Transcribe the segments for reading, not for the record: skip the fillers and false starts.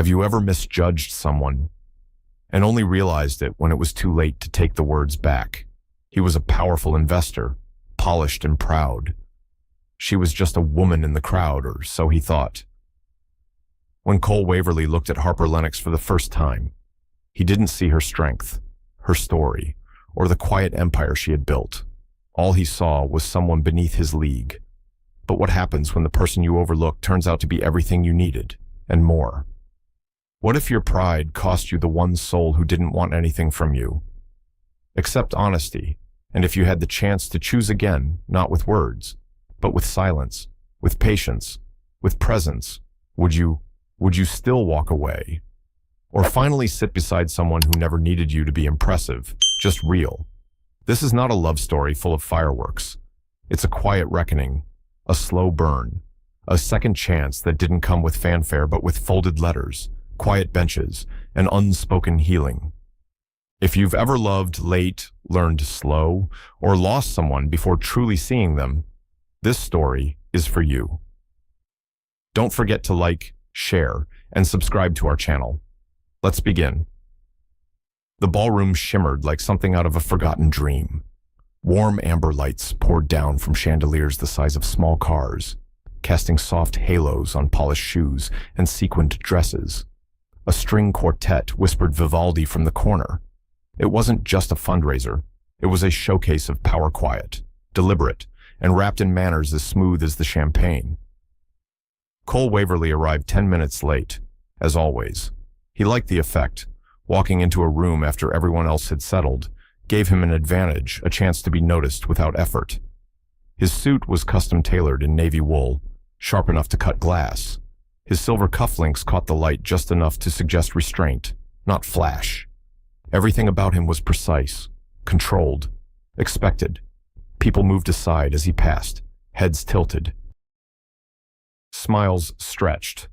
Have you ever misjudged someone and only realized it when it was too late to take the words back? He was a powerful investor, polished and proud. She was just a woman in the crowd, or so he thought. When Cole Waverly looked at Harper Lennox for the first time, he didn't see her strength, her story, or the quiet empire she had built. All he saw was someone beneath his league. But what happens when the person you overlook turns out to be everything you needed, and more? What if your pride cost you the one soul who didn't want anything from you? Accept honesty, and if you had the chance to choose again, not with words, but with silence, with patience, with presence, would you still walk away? Or finally sit beside someone who never needed you to be impressive, just real? This is not a love story full of fireworks. It's a quiet reckoning, a slow burn, a second chance that didn't come with fanfare but with folded letters, quiet benches, and unspoken healing. If you've ever loved late, learned slow, or lost someone before truly seeing them, this story is for you. Don't forget to like, share, and subscribe to our channel. Let's begin. The ballroom shimmered like something out of a forgotten dream. Warm amber lights poured down from chandeliers the size of small cars, casting soft halos on polished shoes and sequined dresses. A string quartet whispered Vivaldi from the corner. It wasn't just a fundraiser. It was a showcase of power quiet, deliberate, and wrapped in manners as smooth as the champagne. Cole Waverly arrived 10 minutes late, as always. He liked the effect. Walking into a room after everyone else had settled gave him an advantage, a chance to be noticed without effort. His suit was custom-tailored in navy wool, sharp enough to cut glass. His silver cufflinks caught the light just enough to suggest restraint, not flash. Everything about him was precise, controlled, expected. People moved aside as he passed, heads tilted. Smiles stretched.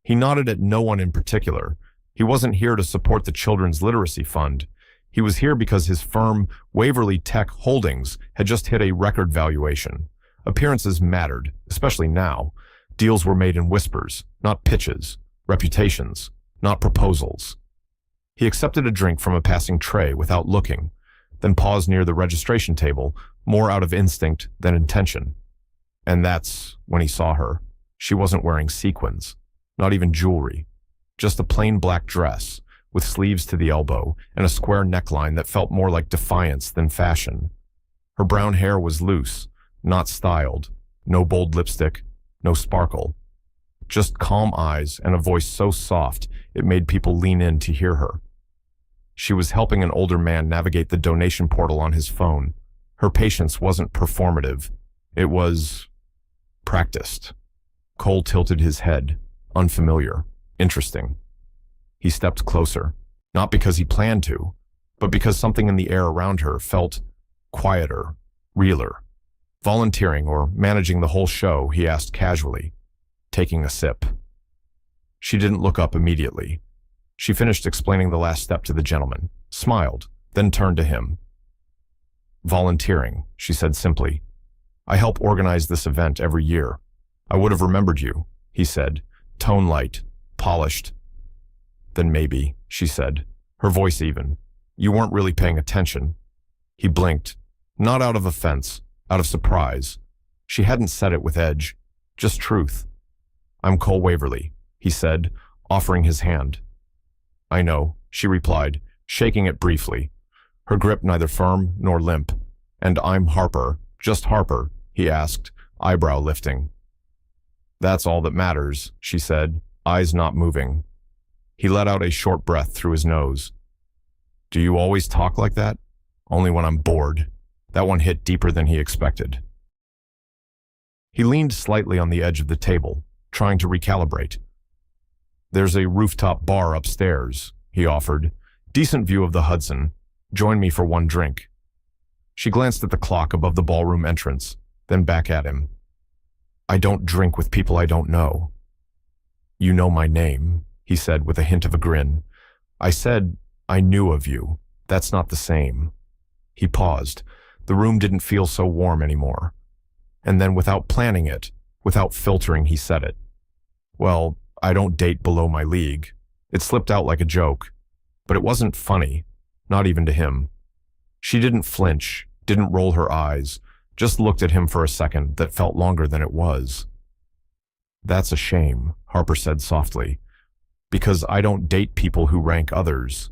He nodded at no one in particular. He wasn't here to support the Children's Literacy Fund. He was here because his firm, Waverly Tech Holdings, had just hit a record valuation. Appearances mattered, especially now. Deals were made in whispers, not pitches. Reputations, not proposals. He accepted a drink from a passing tray without looking, then paused near the registration table, more out of instinct than intention. And that's when he saw her. She wasn't wearing sequins, not even jewelry. Just a plain black dress, with sleeves to the elbow and a square neckline that felt more like defiance than fashion. Her brown hair was loose, not styled, no bold lipstick, no sparkle. Just calm eyes and a voice so soft it made people lean in to hear her. She was helping an older man navigate the donation portal on his phone. Her patience wasn't performative. It was practiced. Cole tilted his head, unfamiliar. Interesting. He stepped closer, not because he planned to, but because something in the air around her felt quieter, realer. Volunteering or managing the whole show, he asked casually, taking a sip. She didn't look up immediately. She finished explaining the last step to the gentleman, smiled, then turned to him. Volunteering, she said simply. I help organize this event every year. I would have remembered you, he said, tone light, polished. Then maybe, she said, her voice even. You weren't really paying attention. He blinked, not out of offense, out of surprise. She hadn't said it with edge, just truth. I'm Cole Waverly, he said, offering his hand. I know, she replied, shaking it briefly, her grip neither firm nor limp. And I'm Harper, just Harper, he asked, eyebrow lifting. That's all that matters, she said, eyes not moving. He let out a short breath through his nose. Do you always talk like that? Only when I'm bored. That one hit deeper than he expected. He leaned slightly on the edge of the table, trying to recalibrate. There's a rooftop bar upstairs, he offered. Decent view of the Hudson. Join me for one drink. She glanced at the clock above the ballroom entrance, then back at him. I don't drink with people I don't know. You know my name, he said with a hint of a grin. I said I knew of you. That's not the same. He paused. The room didn't feel so warm anymore. And then without planning it, without filtering, he said it. Well, I don't date below my league. It slipped out like a joke, but it wasn't funny, not even to him. She didn't flinch, didn't roll her eyes, just looked at him for a second that felt longer than it was. "That's a shame," Harper said softly, "because I don't date people who rank others."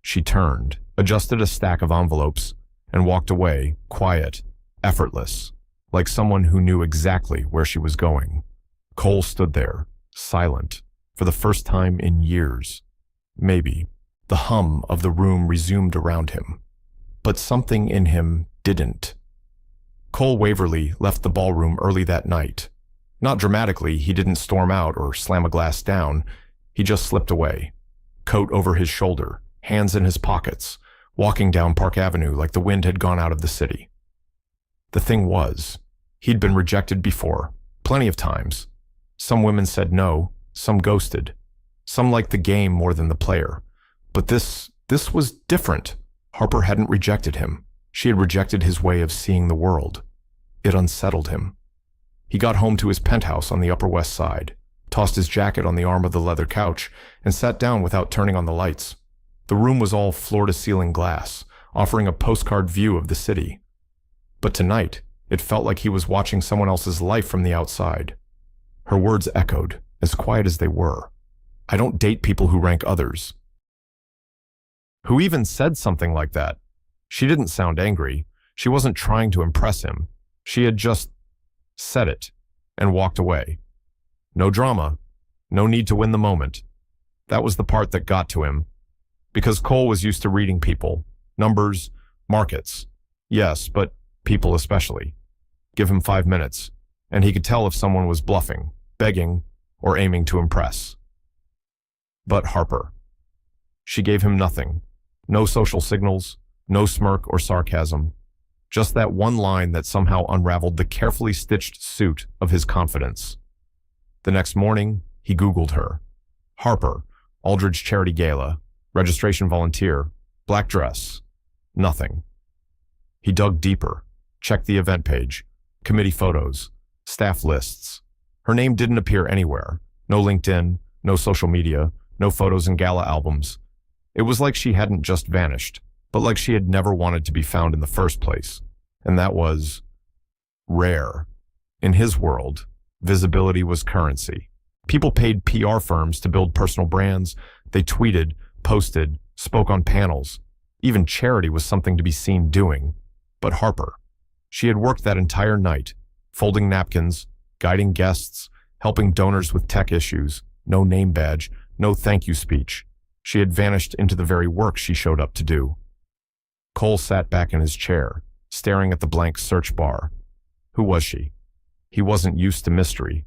She turned, adjusted a stack of envelopes, and walked away, quiet, effortless, like someone who knew exactly where she was going. Cole stood there, silent, for the first time in years. Maybe the hum of the room resumed around him, but something in him didn't. Cole Waverly left the ballroom early that night. Not dramatically, he didn't storm out or slam a glass down. He just slipped away, coat over his shoulder, hands in his pockets, walking down Park Avenue like the wind had gone out of the city. The thing was, he'd been rejected before, plenty of times. Some women said no, some ghosted. Some liked the game more than the player. But this was different. Harper hadn't rejected him. She had rejected his way of seeing the world. It unsettled him. He got home to his penthouse on the Upper West Side, tossed his jacket on the arm of the leather couch, and sat down without turning on the lights. The room was all floor-to-ceiling glass, offering a postcard view of the city. But tonight, it felt like he was watching someone else's life from the outside. Her words echoed, as quiet as they were. "I don't date people who rank others." Who even said something like that? She didn't sound angry. She wasn't trying to impress him. She had just said it and walked away. No drama, no need to win the moment. That was the part that got to him. Because Cole was used to reading people, numbers, markets. Yes, but people especially. Give him 5 minutes, and he could tell if someone was bluffing, begging, or aiming to impress. But Harper. She gave him nothing. No social signals, no smirk or sarcasm. Just that one line that somehow unraveled the carefully stitched suit of his confidence. The next morning, he Googled her. Harper, Aldridge Charity Gala, registration volunteer, black dress. Nothing. He dug deeper, checked the event page, committee photos, staff lists. Her name didn't appear anywhere. No LinkedIn, no social media, no photos and gala albums. It was like she hadn't just vanished, but like she had never wanted to be found in the first place. And that was rare. In his world, visibility was currency. People paid PR firms to build personal brands. They tweeted, posted, spoke on panels. Even charity was something to be seen doing. But Harper, she had worked that entire night, folding napkins, guiding guests, helping donors with tech issues, no name badge, no thank you speech. She had vanished into the very work she showed up to do. Cole sat back in his chair, staring at the blank search bar. Who was she? He wasn't used to mystery.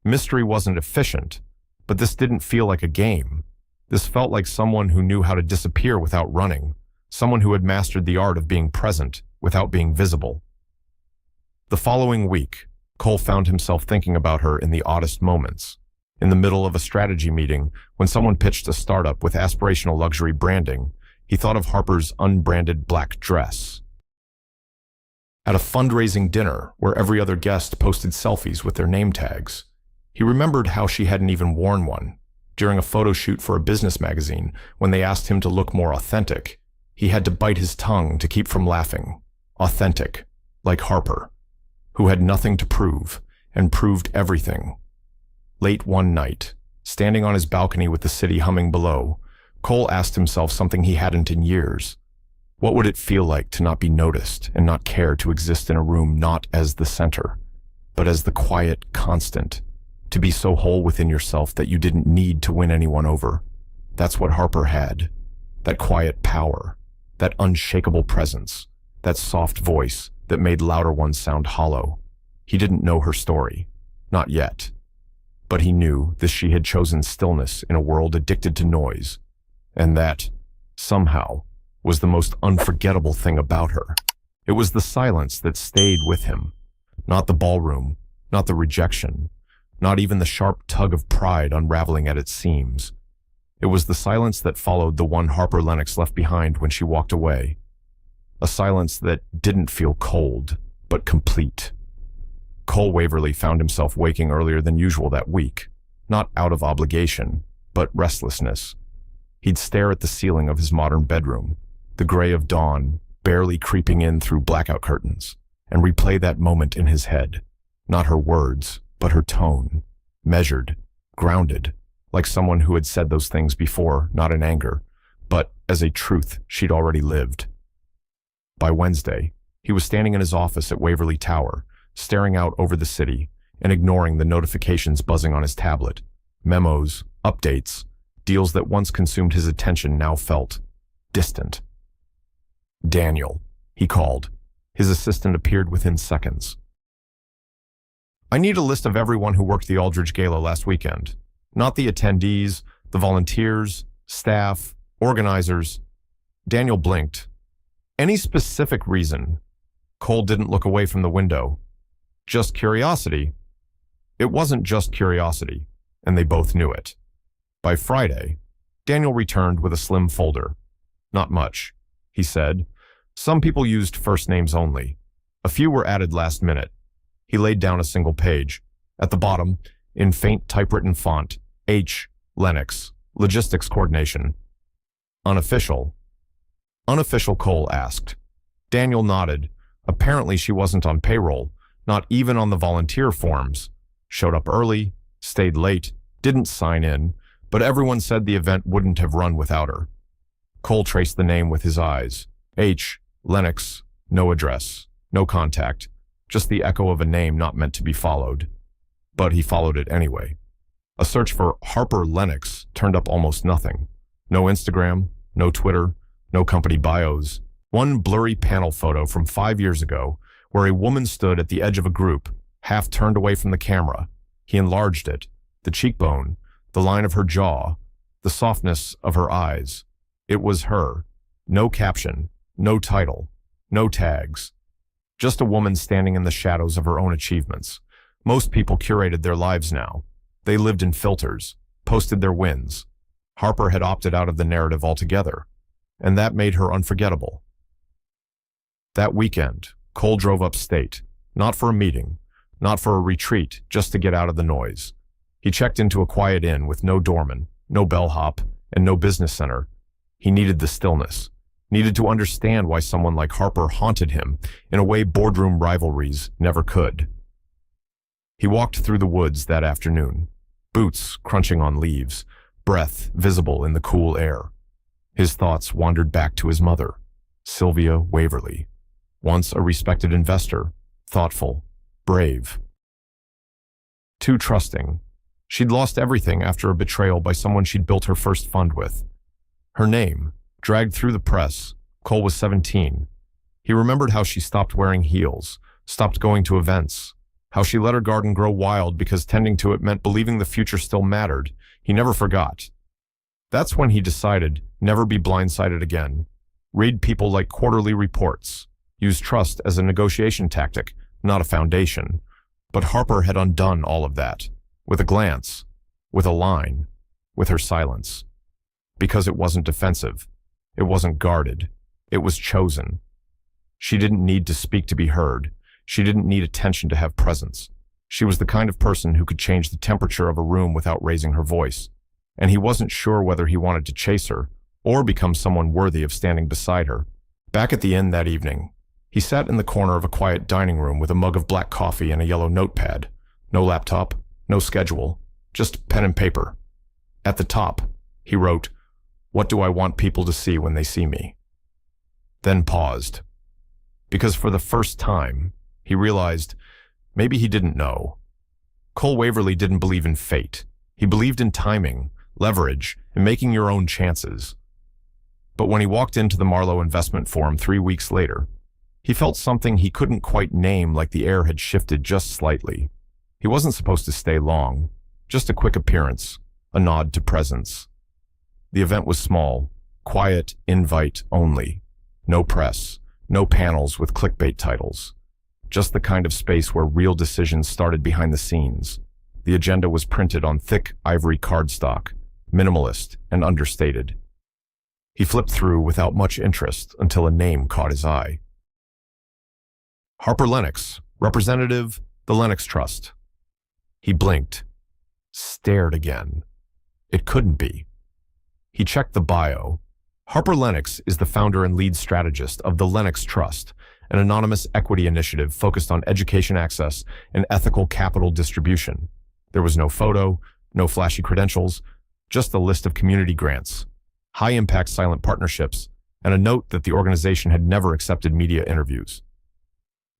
Mystery wasn't efficient, but this didn't feel like a game. This felt like someone who knew how to disappear without running, someone who had mastered the art of being present without being visible. The following week, Cole found himself thinking about her in the oddest moments. In the middle of a strategy meeting, when someone pitched a startup with aspirational luxury branding, he thought of Harper's unbranded black dress. At a fundraising dinner where every other guest posted selfies with their name tags, he remembered how she hadn't even worn one. During a photo shoot for a business magazine, when they asked him to look more authentic, he had to bite his tongue to keep from laughing. Authentic, like Harper, who had nothing to prove and proved everything. Late one night, standing on his balcony with the city humming below, Cole asked himself something he hadn't in years. What would it feel like to not be noticed and not care to exist in a room not as the center, but as the quiet constant, to be so whole within yourself that you didn't need to win anyone over? That's what Harper had. That quiet power, that unshakable presence, that soft voice that made louder ones sound hollow. He didn't know her story. Not yet. But he knew that she had chosen stillness in a world addicted to noise, and that, somehow, was the most unforgettable thing about her. It was the silence that stayed with him, not the ballroom, not the rejection, not even the sharp tug of pride unraveling at its seams. It was the silence that followed the one Harper Lennox left behind when she walked away. A silence that didn't feel cold, but complete. Cole Waverly found himself waking earlier than usual that week, not out of obligation, but but restlessness. He'd stare at the ceiling of his modern bedroom, the gray of dawn barely creeping in through blackout curtains, and replay that moment in his head. Not her words, but her tone. Measured, grounded, like someone who had said those things before, not in anger, but as a truth she'd already lived. By Wednesday, he was standing in his office at Waverly Tower, staring out over the city and ignoring the notifications buzzing on his tablet. Memos, updates, deals that once consumed his attention now felt distant. Daniel, he called. His assistant appeared within seconds. I need a list of everyone who worked the Aldridge Gala last weekend. Not the attendees, the volunteers, staff, organizers. Daniel blinked. Any specific reason? Cole didn't look away from the window. Just curiosity. It wasn't just curiosity, and they both knew it. By Friday, Daniel returned with a slim folder. Not much, he said. Some people used first names only. A few were added last minute. He laid down a single page. At the bottom, in faint typewritten font, H. Lennox, Logistics Coordination. Unofficial. Unofficial, Cole asked. Daniel nodded. Apparently she wasn't on payroll, not even on the volunteer forms. Showed up early, stayed late, didn't sign in, but everyone said the event wouldn't have run without her. Cole traced the name with his eyes. H. Lennox, no address, no contact, just the echo of a name not meant to be followed. But he followed it anyway. A search for Harper Lennox turned up almost nothing. No Instagram, no Twitter, no company bios. One blurry panel photo from 5 years ago where a woman stood at the edge of a group, half turned away from the camera. He enlarged it, the cheekbone, the line of her jaw, the softness of her eyes. It was her. No caption, no title, no tags. Just a woman standing in the shadows of her own achievements. Most people curated their lives now. They lived in filters, posted their wins. Harper had opted out of the narrative altogether, and that made her unforgettable. That weekend, Cole drove upstate, not for a meeting, not for a retreat, just to get out of the noise. He checked into a quiet inn with no doorman, no bellhop, and no business center. He needed the stillness, needed to understand why someone like Harper haunted him in a way boardroom rivalries never could. He walked through the woods that afternoon, boots crunching on leaves, breath visible in the cool air. His thoughts wandered back to his mother, Sylvia Waverly, once a respected investor, thoughtful, brave. Too trusting. She'd lost everything after a betrayal by someone she'd built her first fund with. Her name, dragged through the press. Cole was 17. He remembered how she stopped wearing heels, stopped going to events, how she let her garden grow wild because tending to it meant believing the future still mattered. He never forgot. That's when he decided never be blindsided again. Read people like quarterly reports. Use trust as a negotiation tactic, not a foundation. But Harper had undone all of that. With a glance, with a line, with her silence. Because it wasn't defensive. It wasn't guarded. It was chosen. She didn't need to speak to be heard. She didn't need attention to have presence. She was the kind of person who could change the temperature of a room without raising her voice. And he wasn't sure whether he wanted to chase her or become someone worthy of standing beside her. Back at the inn that evening, he sat in the corner of a quiet dining room with a mug of black coffee and a yellow notepad. No laptop, no schedule, just pen and paper. At the top, he wrote, "What do I want people to see when they see me?" Then paused. Because for the first time, he realized maybe he didn't know. Cole Waverly didn't believe in fate. He believed in timing, leverage, and making your own chances. But when he walked into the Marlowe Investment Forum 3 weeks later, he felt something he couldn't quite name, like the air had shifted just slightly. He wasn't supposed to stay long, just a quick appearance, a nod to presence. The event was small, quiet, invite only. No press, no panels with clickbait titles. Just the kind of space where real decisions started behind the scenes. The agenda was printed on thick ivory cardstock, minimalist and understated. He flipped through without much interest until a name caught his eye. Harper Lennox, representative, the Lennox Trust. He blinked, stared again. It couldn't be. He checked the bio. Harper Lennox is the founder and lead strategist of the Lennox Trust, an anonymous equity initiative focused on education access and ethical capital distribution. There was no photo, no flashy credentials, just a list of community grants, high-impact silent partnerships, and a note that the organization had never accepted media interviews.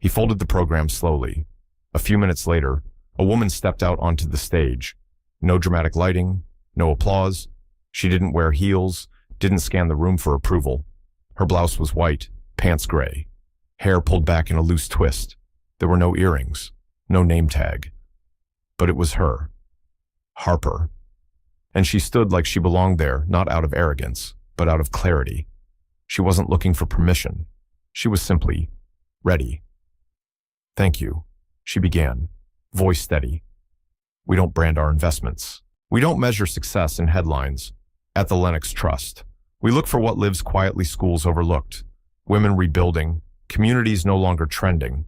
He folded the program slowly. A few minutes later, a woman stepped out onto the stage. No dramatic lighting, no applause. She didn't wear heels, didn't scan the room for approval. Her blouse was white, pants gray, hair pulled back in a loose twist. There were no earrings, no name tag. But it was her, Harper. And she stood like she belonged there, not out of arrogance, but out of clarity. She wasn't looking for permission. She was simply ready. "Thank you," she began, voice steady. "We don't brand our investments. We don't measure success in headlines. At the Lennox Trust, we look for what lives quietly, schools overlooked, women rebuilding, communities no longer trending."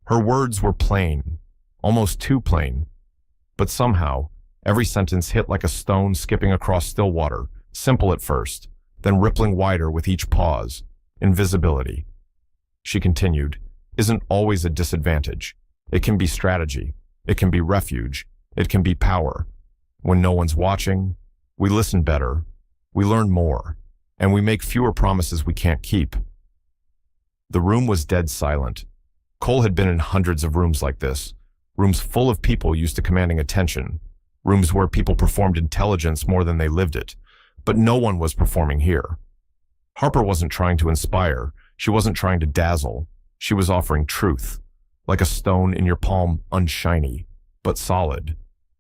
Her words were plain, almost too plain. But somehow, every sentence hit like a stone skipping across still water, simple at first, then rippling wider with each pause. Invisibility, she continued, isn't always a disadvantage. It can be strategy. It can be refuge. It can be power. When no one's watching, we listen better, we learn more, and we make fewer promises we can't keep. The room was dead silent. Cole had been in hundreds of rooms like this, rooms full of people used to commanding attention, rooms where people performed intelligence more than they lived it. But no one was performing here. Harper wasn't trying to inspire. She wasn't trying to dazzle. She was offering truth, like a stone in your palm, unshiny, but solid.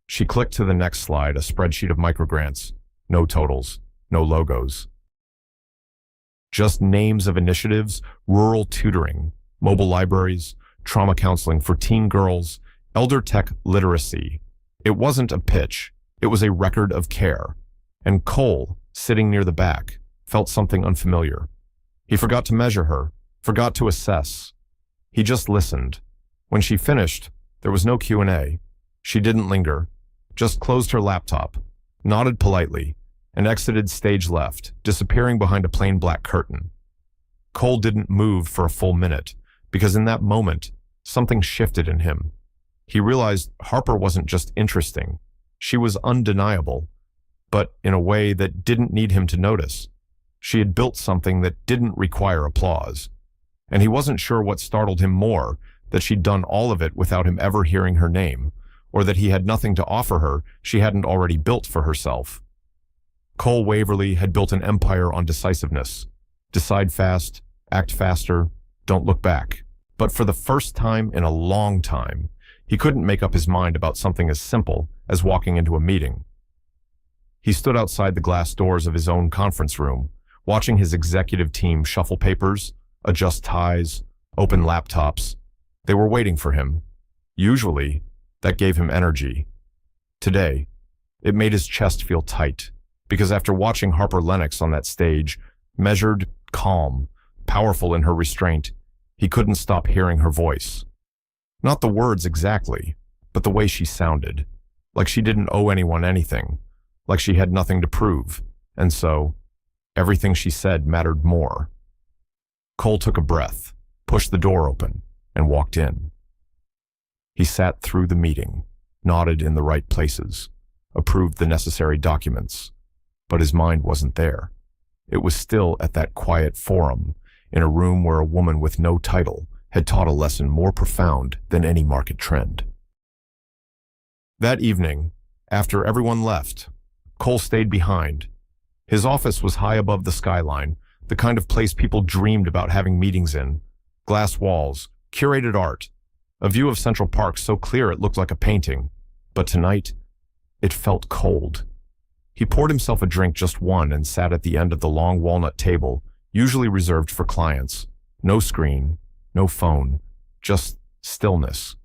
She clicked to the next slide, a spreadsheet of microgrants. No totals, no logos. Just names of initiatives, rural tutoring, mobile libraries, trauma counseling for teen girls, elder tech literacy. It wasn't a pitch. It was a record of care. And Cole, sitting near the back, felt something unfamiliar. He forgot to measure her, forgot to assess. He just listened. When she finished, there was no Q&A. She didn't linger, just closed her laptop, nodded politely, and exited stage left, disappearing behind a plain black curtain. Cole didn't move for a full minute, because in that moment, something shifted in him. He realized Harper wasn't just interesting. She was undeniable, but in a way that didn't need him to notice. She had built something that didn't require applause. And he wasn't sure what startled him more, that she'd done all of it without him ever hearing her name, or that he had nothing to offer her she hadn't already built for herself. Cole Waverly had built an empire on decisiveness. Decide fast, act faster, don't look back. But for the first time in a long time, he couldn't make up his mind about something as simple as walking into a meeting. He stood outside the glass doors of his own conference room, watching his executive team shuffle papers, adjust ties, open laptops. They were waiting for him. Usually, that gave him energy. Today, it made his chest feel tight, because after watching Harper Lennox on that stage, measured, calm, powerful in her restraint, he couldn't stop hearing her voice. Not the words exactly, but the way she sounded, like she didn't owe anyone anything, like she had nothing to prove, and so, everything she said mattered more. Cole took a breath, pushed the door open, and walked in. He sat through the meeting, nodded in the right places, approved the necessary documents, but his mind wasn't there. It was still at that quiet forum, in a room where a woman with no title had taught a lesson more profound than any market trend. That evening, after everyone left, Cole stayed behind. His office was high above the skyline, the kind of place people dreamed about having meetings in. Glass walls, curated art, a view of Central Park so clear it looked like a painting. But tonight, it felt cold. He poured himself a drink, just one, and sat at the end of the long walnut table, usually reserved for clients. No screen, no phone, just stillness.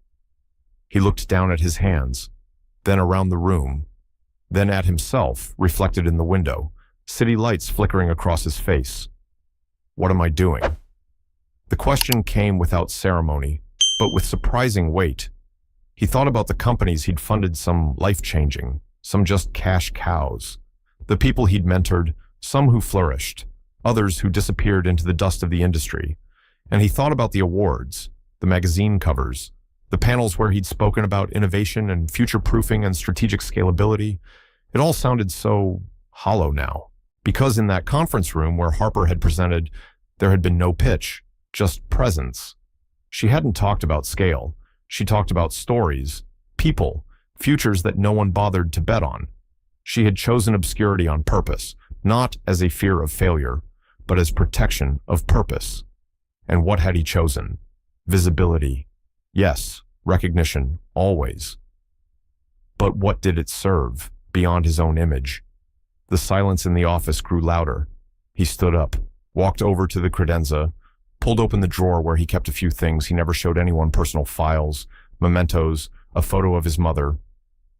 He looked down at his hands, then around the room, then at himself, reflected in the window, city lights flickering across his face. What am I doing? The question came without ceremony, but with surprising weight. He thought about the companies he'd funded, some life-changing, some just cash cows. The people he'd mentored, some who flourished, others who disappeared into the dust of the industry. And he thought about the awards, the magazine covers, the panels where he'd spoken about innovation and future-proofing and strategic scalability. It all sounded so hollow now, because in that conference room where Harper had presented, there had been no pitch, just presence. She hadn't talked about scale. She talked about stories, people, futures that no one bothered to bet on. She had chosen obscurity on purpose, not as a fear of failure, but as protection of purpose. And what had he chosen? Visibility. Yes, recognition, always. But what did it serve, beyond his own image? The silence in the office grew louder. He stood up, walked over to the credenza, pulled open the drawer where he kept a few things he never showed anyone: personal files, mementos, a photo of his mother.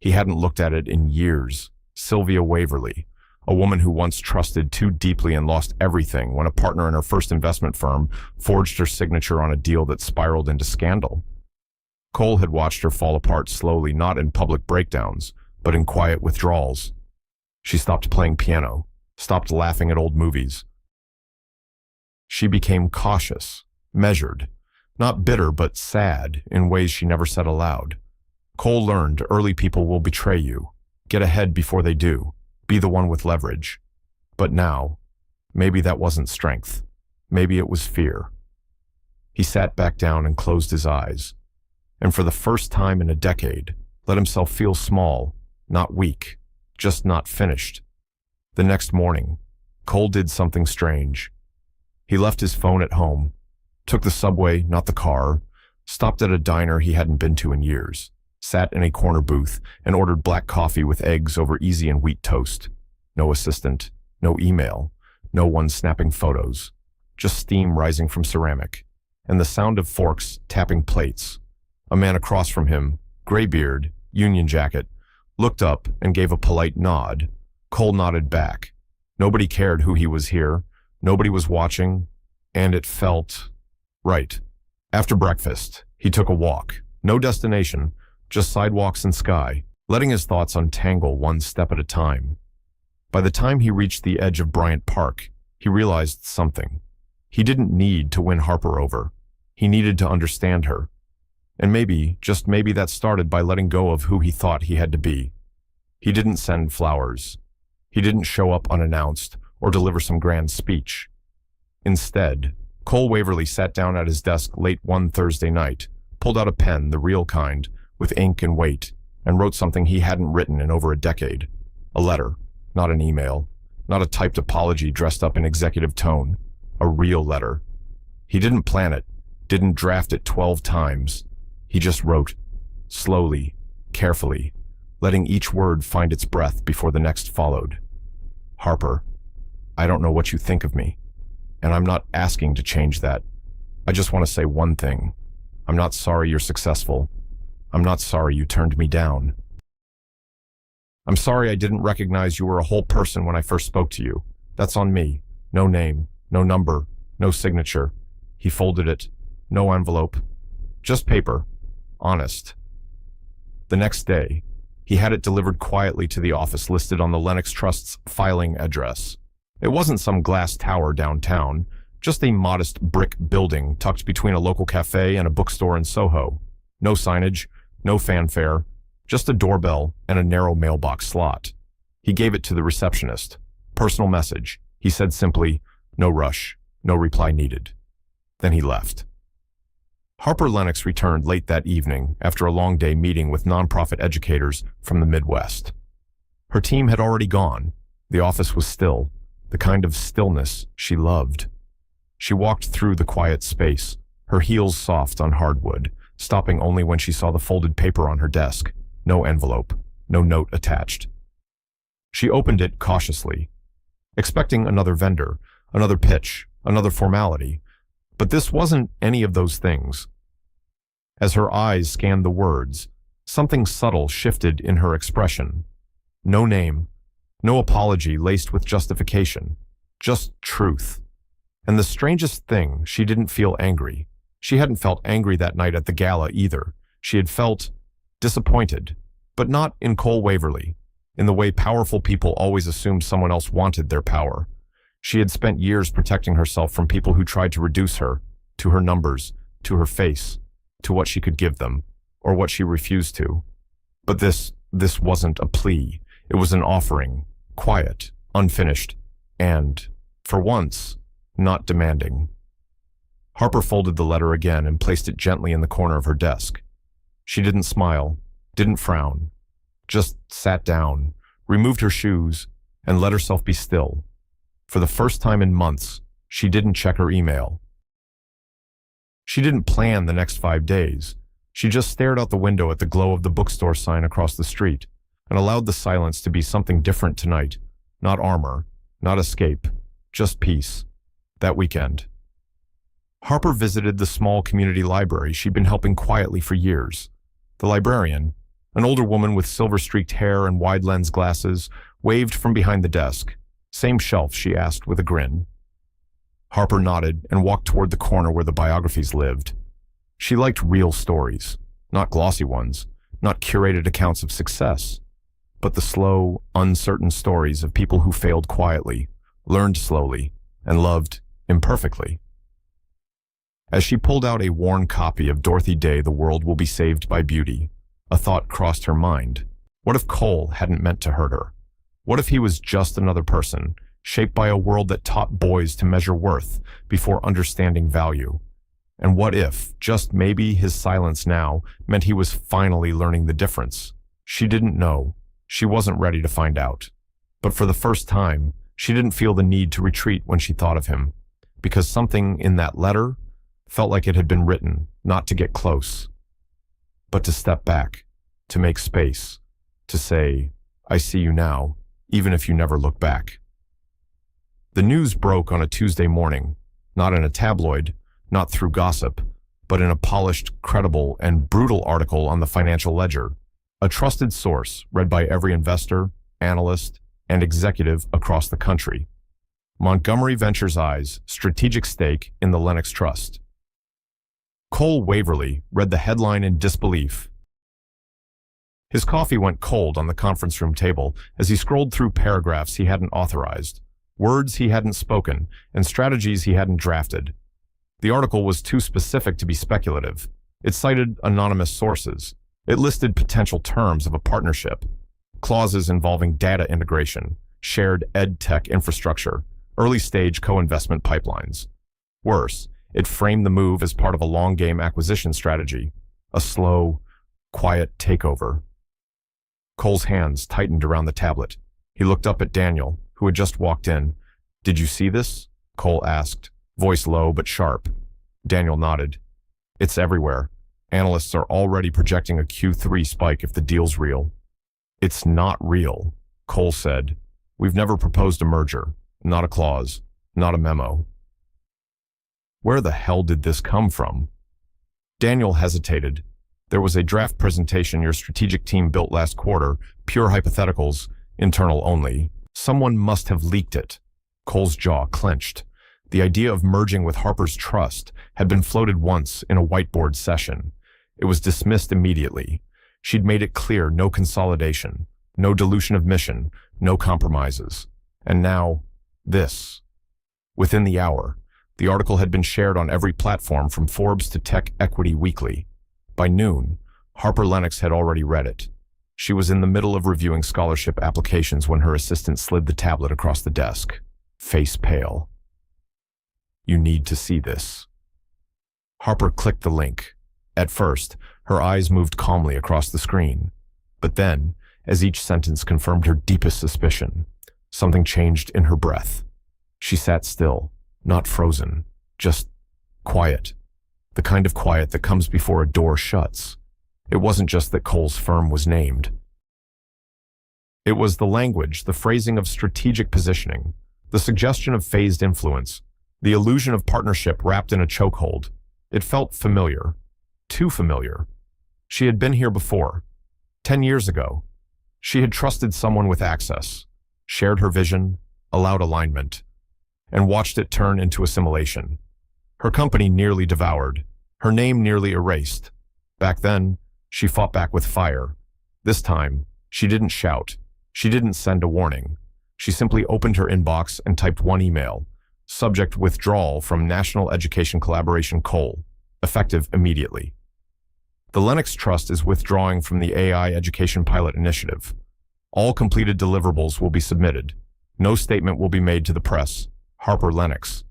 He hadn't looked at it in years. Sylvia Waverly, a woman who once trusted too deeply and lost everything when a partner in her first investment firm forged her signature on a deal that spiraled into scandal. Cole had watched her fall apart slowly, not in public breakdowns, but in quiet withdrawals. She stopped playing piano, stopped laughing at old movies. She became cautious, measured, not bitter but sad in ways she never said aloud. Cole learned early people will betray you. Get ahead before they do. Be the one with leverage. But now, maybe that wasn't strength. Maybe it was fear. He sat back down and closed his eyes, and for the first time in a decade, let himself feel small, not weak, just not finished. The next morning, Cole did something strange. He left his phone at home, took the subway, not the car, stopped at a diner he hadn't been to in years, sat in a corner booth, and ordered black coffee with eggs over easy and wheat toast. No assistant, no email, no one snapping photos, just steam rising from ceramic, and the sound of forks tapping plates. A man across from him, gray beard, union jacket, looked up and gave a polite nod. Cole nodded back. Nobody cared who he was here. Nobody was watching, and it felt right. After breakfast, he took a walk. No destination, just sidewalks and sky, letting his thoughts untangle one step at a time. By the time he reached the edge of Bryant Park, he realized something. He didn't need to win Harper over. He needed to understand her. And maybe, just maybe, that started by letting go of who he thought he had to be. He didn't send flowers. He didn't show up unannounced or deliver some grand speech. Instead, Cole Waverly sat down at his desk late one Thursday night, pulled out a pen, the real kind, with ink and weight, and wrote something he hadn't written in over a decade. A letter, not an email, not a typed apology dressed up in executive tone. A real letter. He didn't plan it, didn't draft it 12 times. He just wrote, slowly, carefully, letting each word find its breath before the next followed. Harper, I don't know what you think of me, and I'm not asking to change that. I just want to say one thing. I'm not sorry you're successful. I'm not sorry you turned me down. I'm sorry I didn't recognize you were a whole person when I first spoke to you. That's on me. No name, no number, no signature. He folded it. No envelope. Just paper. Honest. The next day, he had it delivered quietly to the office listed on the Lennox Trust's filing address. It wasn't some glass tower downtown, just a modest brick building tucked between a local cafe and a bookstore in Soho. No signage, no fanfare, just a doorbell and a narrow mailbox slot. He gave it to the receptionist. Personal message. He said simply, no rush, no reply needed. Then he left. Harper Lennox returned late that evening after a long day meeting with nonprofit educators from the Midwest. Her team had already gone. The office was still, the kind of stillness she loved. She walked through the quiet space, her heels soft on hardwood, stopping only when she saw the folded paper on her desk. No envelope, no note attached. She opened it cautiously, expecting another vendor, another pitch, another formality. But this wasn't any of those things. As her eyes scanned the words, something subtle shifted in her expression. No name, no apology laced with justification, just truth. And the strangest thing, she didn't feel angry. She hadn't felt angry that night at the gala either. She had felt disappointed, but not in Cole Waverly. in the way powerful people always assumed someone else wanted their power. She had spent years protecting herself from people who tried to reduce her, to her numbers, to her face, to what she could give them, or what she refused to. But this wasn't a plea. It was an offering, quiet, unfinished, and, for once, not demanding. Harper folded the letter again and placed it gently in the corner of her desk. She didn't smile, didn't frown, just sat down, removed her shoes, and let herself be still. For the first time in months, she didn't check her email. She didn't plan the next 5 days. She just stared out the window at the glow of the bookstore sign across the street and allowed the silence to be something different tonight. Not armor, not escape, just peace. That weekend. Harper visited the small community library she'd been helping quietly for years. The librarian, an older woman with silver-streaked hair and wide-lens glasses, waved from behind the desk. "Same shelf?" she asked with a grin. Harper nodded and walked toward the corner where the biographies lived. She liked real stories, not glossy ones, not curated accounts of success, but the slow, uncertain stories of people who failed quietly, learned slowly, and loved imperfectly. As she pulled out a worn copy of Dorothy Day, The World Will Be Saved by Beauty, a thought crossed her mind. What if Cole hadn't meant to hurt her? What if he was just another person, shaped by a world that taught boys to measure worth before understanding value? And what if, just maybe, his silence now meant he was finally learning the difference? She didn't know. She wasn't ready to find out. But for the first time, she didn't feel the need to retreat when she thought of him, because something in that letter felt like it had been written not to get close, but to step back, to make space, to say, "I see you now, even if you never look back." The news broke on a Tuesday morning, not in a tabloid, not through gossip, but in a polished, credible, and brutal article on the Financial Ledger, a trusted source read by every investor, analyst, and executive across the country. Montgomery Ventures Eyes, strategic stake in the Lennox Trust. Cole Waverly read the headline in disbelief. His coffee went cold on the conference room table as he scrolled through paragraphs he hadn't authorized, words he hadn't spoken, and strategies he hadn't drafted. The article was too specific to be speculative. It cited anonymous sources. It listed potential terms of a partnership, clauses involving data integration, shared ed tech infrastructure, early-stage co-investment pipelines. Worse, it framed the move as part of a long-game acquisition strategy, a slow, quiet takeover. Cole's hands tightened around the tablet. He looked up at Daniel, who had just walked in. "Did you see this?" Cole asked, voice low but sharp. Daniel nodded. "It's everywhere. Analysts are already projecting a Q3 spike if the deal's real." "It's not real," Cole said. "We've never proposed a merger, not a clause, not a memo." "Where the hell did this come from?" Daniel hesitated. "There was a draft presentation your strategic team built last quarter, pure hypotheticals, internal only. Someone must have leaked it." Cole's jaw clenched. The idea of merging with Harper's Trust had been floated once in a whiteboard session. It was dismissed immediately. She'd made it clear no consolidation, no dilution of mission, no compromises. And now, this. Within the hour, the article had been shared on every platform from Forbes to Tech Equity Weekly. By noon, Harper Lennox had already read it. She was in the middle of reviewing scholarship applications when her assistant slid the tablet across the desk, face pale. "You need to see this." Harper clicked the link. At first, her eyes moved calmly across the screen. But then, as each sentence confirmed her deepest suspicion, something changed in her breath. She sat still, not frozen, just quiet. The kind of quiet that comes before a door shuts. It wasn't just that Cole's firm was named. It was the language, the phrasing of strategic positioning, the suggestion of phased influence, the illusion of partnership wrapped in a chokehold. It felt familiar. Too familiar. She had been here before. 10 years ago. She had trusted someone with access, shared her vision, allowed alignment, and watched it turn into assimilation. Her company nearly devoured, her name nearly erased. Back then, she fought back with fire. This time, she didn't shout. She didn't send a warning. She simply opened her inbox and typed one email. Subject: withdrawal from National Education Collaboration Cole. Effective immediately. The Lennox Trust is withdrawing from the AI Education Pilot Initiative. All completed deliverables will be submitted. No statement will be made to the press. Harper Lennox.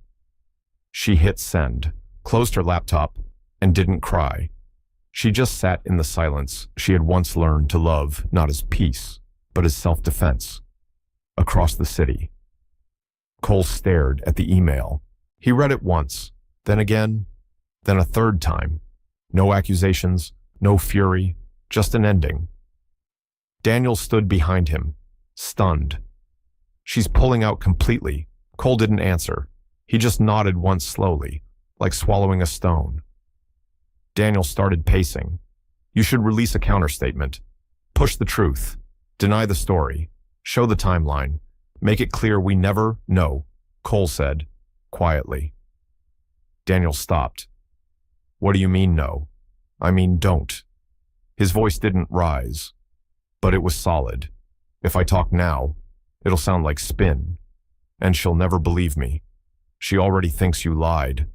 She hit send, closed her laptop, and didn't cry. She just sat in the silence she had once learned to love, not as peace, but as self-defense. Across the city. Cole stared at the email. He read it once, then again, then a third time. No accusations, no fury, just an ending. Daniel stood behind him, stunned. She's pulling out completely. Cole didn't answer. He just nodded once slowly, like swallowing a stone. Daniel started pacing. You should release a counterstatement. Push the truth. Deny the story. Show the timeline. Make it clear we never know, Cole said, quietly. Daniel stopped. What do you mean no? I mean don't. His voice didn't rise, but it was solid. If I talk now, it'll sound like spin, and she'll never believe me. She already thinks you lied.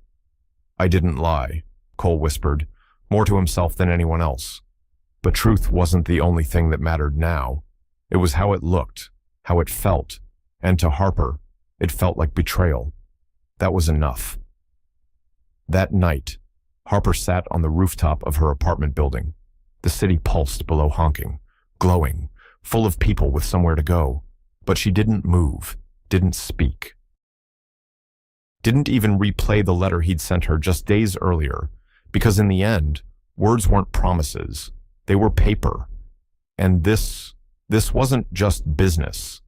I didn't lie, Cole whispered, more to himself than anyone else. But truth wasn't the only thing that mattered now. It was how it looked, how it felt, and to Harper, it felt like betrayal. That was enough. That night, Harper sat on the rooftop of her apartment building. The city pulsed below, honking, glowing, full of people with somewhere to go. But she didn't move, didn't speak. Didn't even replay the letter he'd sent her just days earlier, because in the end, words weren't promises. They were paper. And this wasn't just business.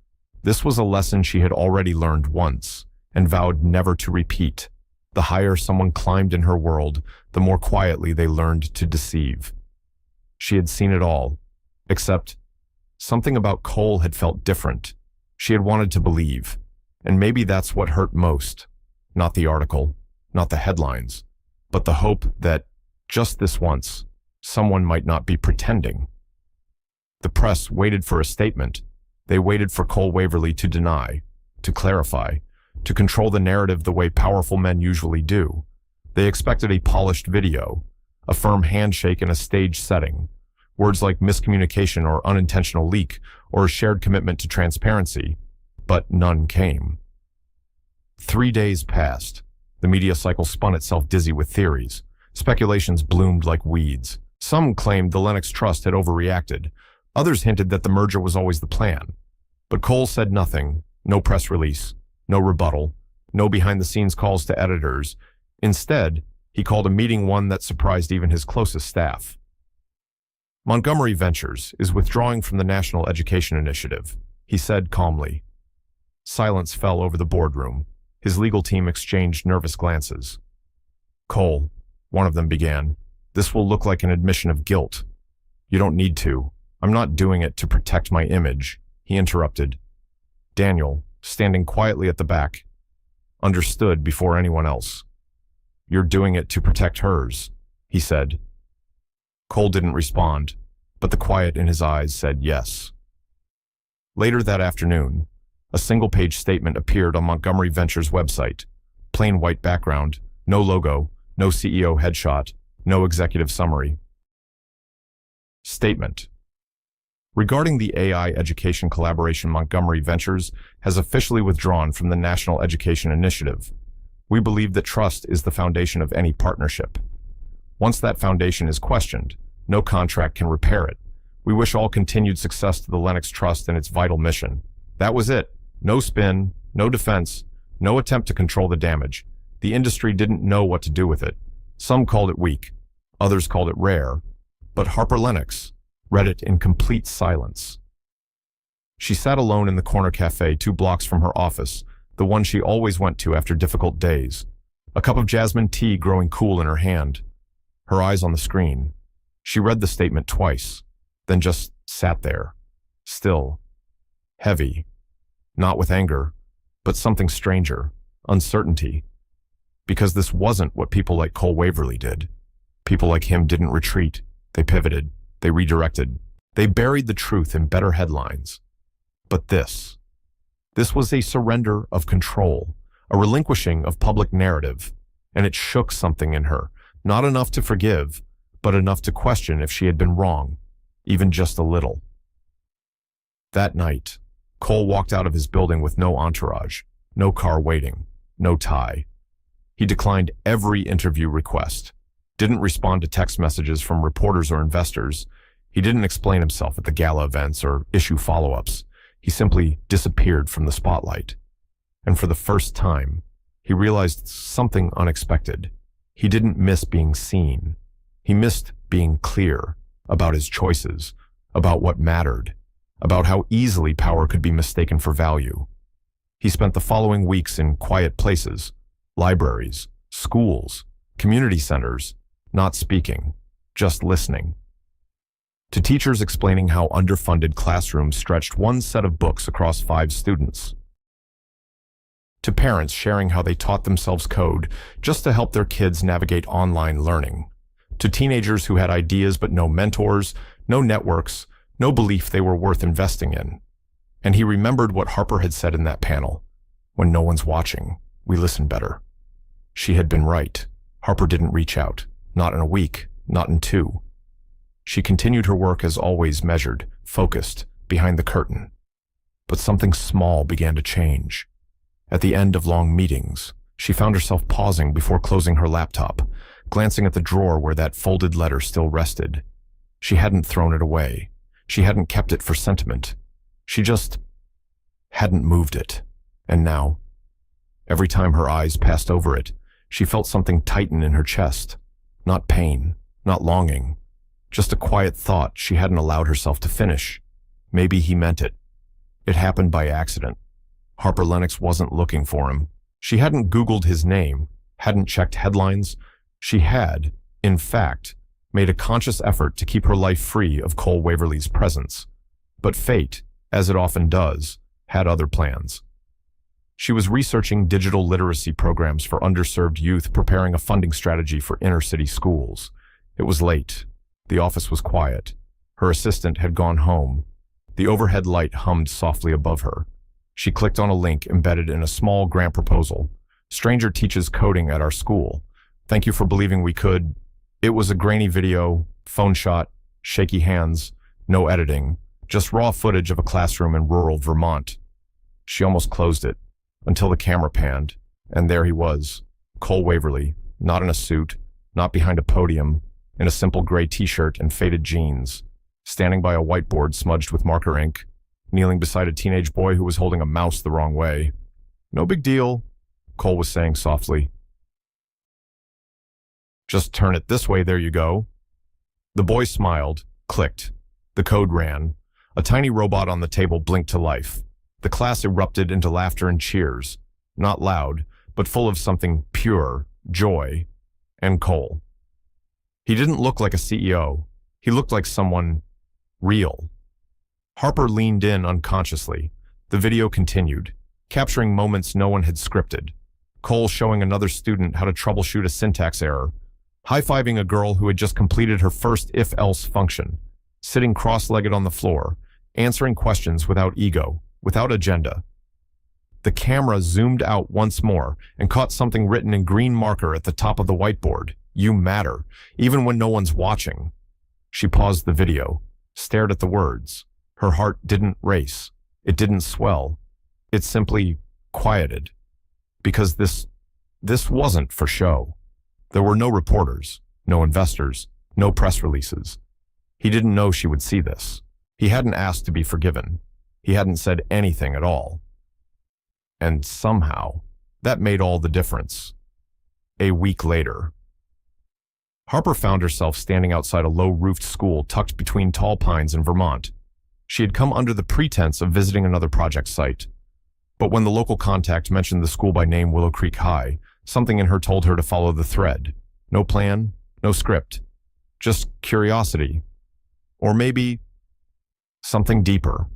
This was a lesson she had already learned once and vowed never to repeat. The higher someone climbed in her world, the more quietly they learned to deceive. She had seen it all, except something about Cole had felt different. She had wanted to believe, and maybe that's what hurt most. Not the article, not the headlines, but the hope that, just this once, someone might not be pretending. The press waited for a statement. They waited for Cole Waverly to deny, to clarify, to control the narrative the way powerful men usually do. They expected a polished video, a firm handshake in a staged setting, words like miscommunication or unintentional leak, or a shared commitment to transparency, but none came. 3 days passed. The media cycle spun itself dizzy with theories. Speculations bloomed like weeds. Some claimed the Lennox Trust had overreacted. Others hinted that the merger was always the plan. But Cole said nothing, no press release, no rebuttal, no behind-the-scenes calls to editors. Instead, he called a meeting one that surprised even his closest staff. Montgomery Ventures is withdrawing from the National Education Initiative, he said calmly. Silence fell over the boardroom. His legal team exchanged nervous glances. Cole, one of them began, this will look like an admission of guilt. You don't need to. I'm not doing it to protect my image, he interrupted. Daniel, standing quietly at the back, understood before anyone else. You're doing it to protect hers, he said. Cole didn't respond, but the quiet in his eyes said yes. Later that afternoon, a single-page statement appeared on Montgomery Ventures' website. Plain white background, no logo, no CEO headshot, no executive summary. Statement. Regarding the AI education collaboration, Montgomery Ventures has officially withdrawn from the National Education Initiative. We believe that trust is the foundation of any partnership. Once that foundation is questioned, no contract can repair it. We wish all continued success to the Lennox Trust and its vital mission. That was it. No spin, no defense, no attempt to control the damage. The industry didn't know what to do with it. Some called it weak, others called it rare, but Harper Lennox read it in complete silence. She sat alone in the corner cafe 2 blocks from her office, the one she always went to after difficult days, a cup of jasmine tea growing cool in her hand, her eyes on the screen. She read the statement twice, then just sat there, still, heavy, not with anger, but something stranger, uncertainty. Because this wasn't what people like Cole Waverly did. People like him didn't retreat. They pivoted. They redirected. They buried the truth in better headlines. But this was a surrender of control, a relinquishing of public narrative, and it shook something in her, not enough to forgive, but enough to question if she had been wrong, even just a little. That night, Cole walked out of his building with no entourage, no car waiting, no tie. He declined every interview request, didn't respond to text messages from reporters or investors. He didn't explain himself at the gala events or issue follow-ups. He simply disappeared from the spotlight. And for the first time, he realized something unexpected. He didn't miss being seen. He missed being clear about his choices, about what mattered, about how easily power could be mistaken for value. He spent the following weeks in quiet places, libraries, schools, community centers, not speaking, just listening. To teachers explaining how underfunded classrooms stretched one set of books across 5 students. To parents sharing how they taught themselves code just to help their kids navigate online learning. To teenagers who had ideas but no mentors, no networks, no belief they were worth investing in. And he remembered what Harper had said in that panel. When no one's watching, we listen better. She had been right. Harper didn't reach out. Not in a week, not in 2. She continued her work as always, measured, focused, behind the curtain. But something small began to change. At the end of long meetings, she found herself pausing before closing her laptop, glancing at the drawer where that folded letter still rested. She hadn't thrown it away. She hadn't kept it for sentiment. She just hadn't moved it. And now, every time her eyes passed over it, she felt something tighten in her chest. Not pain, not longing, just a quiet thought she hadn't allowed herself to finish. Maybe he meant it. It happened by accident. Harper Lennox wasn't looking for him. She hadn't Googled his name, hadn't checked headlines. She had, in fact, made a conscious effort to keep her life free of Cole Waverly's presence. But fate, as it often does, had other plans. She was researching digital literacy programs for underserved youth, preparing a funding strategy for inner-city schools. It was late. The office was quiet. Her assistant had gone home. The overhead light hummed softly above her. She clicked on a link embedded in a small grant proposal. Stranger teaches coding at our school. Thank you for believing we could. It was a grainy video, phone shot, shaky hands, no editing, just raw footage of a classroom in rural Vermont. She almost closed it, until the camera panned, and there he was, Cole Waverly, not in a suit, not behind a podium, in a simple gray t-shirt and faded jeans, standing by a whiteboard smudged with marker ink, kneeling beside a teenage boy who was holding a mouse the wrong way. No big deal, Cole was saying softly. Just turn it this way, there you go. The boy smiled, clicked. The code ran. A tiny robot on the table blinked to life. The class erupted into laughter and cheers, not loud, but full of something pure, joy, and Cole. He didn't look like a CEO. He looked like someone real. Harper leaned in unconsciously. The video continued, capturing moments no one had scripted. Cole showing another student how to troubleshoot a syntax error, high-fiving a girl who had just completed her first if-else function, sitting cross-legged on the floor, answering questions without ego, without agenda. The camera zoomed out once more and caught something written in green marker at the top of the whiteboard. You matter, even when no one's watching. She paused the video, stared at the words. Her heart didn't race. It didn't swell. It simply quieted. Because this wasn't for show. There were no reporters, no investors, no press releases. He didn't know she would see this. He hadn't asked to be forgiven. He hadn't said anything at all. And somehow, that made all the difference. A week later, Harper found herself standing outside a low-roofed school tucked between tall pines in Vermont. She had come under the pretense of visiting another project site. But when the local contact mentioned the school by name Willow Creek High, something in her told her to follow the thread. No plan, no script, just curiosity. Or maybe something deeper.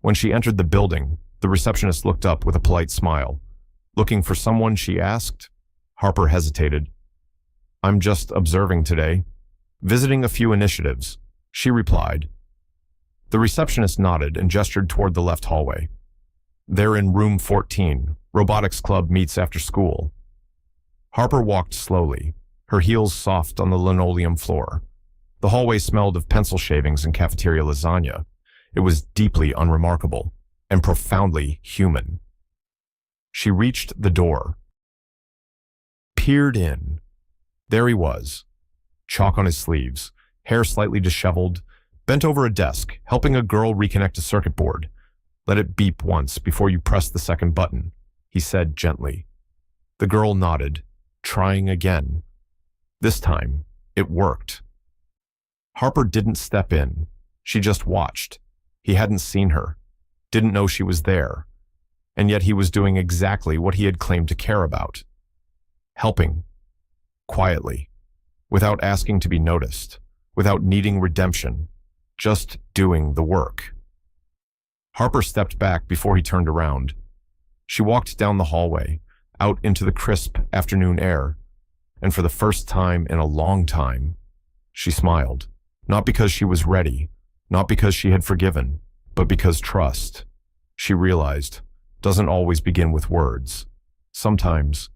When she entered the building, the receptionist looked up with a polite smile. Looking for someone, she asked. Harper hesitated. I'm just observing today. Visiting a few initiatives, she replied. The receptionist nodded and gestured toward the left hallway. "They're in room 14. Robotics club meets after school." Harper walked slowly, her heels soft on the linoleum floor. The hallway smelled of pencil shavings and cafeteria lasagna. It was deeply unremarkable and profoundly human. She reached the door, peered in. There he was, chalk on his sleeves, hair slightly disheveled, bent over a desk, helping a girl reconnect a circuit board. "Let it beep once before you press the second button," he said gently. The girl nodded, trying again. This time, it worked. Harper didn't step in. She just watched. He hadn't seen her, didn't know she was there, and yet he was doing exactly what he had claimed to care about. Helping, quietly, without asking to be noticed, without needing redemption, just doing the work. Harper stepped back before he turned around. She walked down the hallway, out into the crisp afternoon air, and for the first time in a long time, she smiled. Not because she was ready, not because she had forgiven, but because trust, she realized, doesn't always begin with words. Sometimes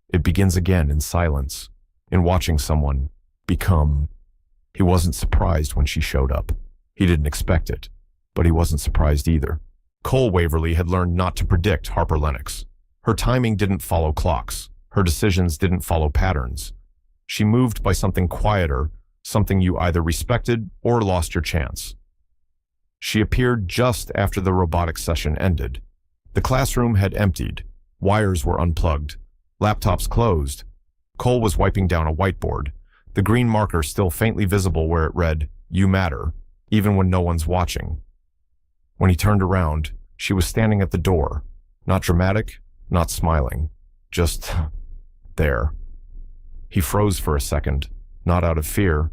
it begins again in silence, in watching someone become. He wasn't surprised when she showed up. He didn't expect it, but he wasn't surprised either. Cole Waverly had learned not to predict Harper Lennox. Her timing didn't follow clocks. Her decisions didn't follow patterns. She moved by something quieter, something you either respected or lost your chance. She appeared just after the robotics session ended. The classroom had emptied. Wires were unplugged. Laptops closed. Cole was wiping down a whiteboard, the green marker still faintly visible where it read, "You matter," even when no one's watching. When he turned around, she was standing at the door, not dramatic, not smiling, just there. He froze for a second, not out of fear,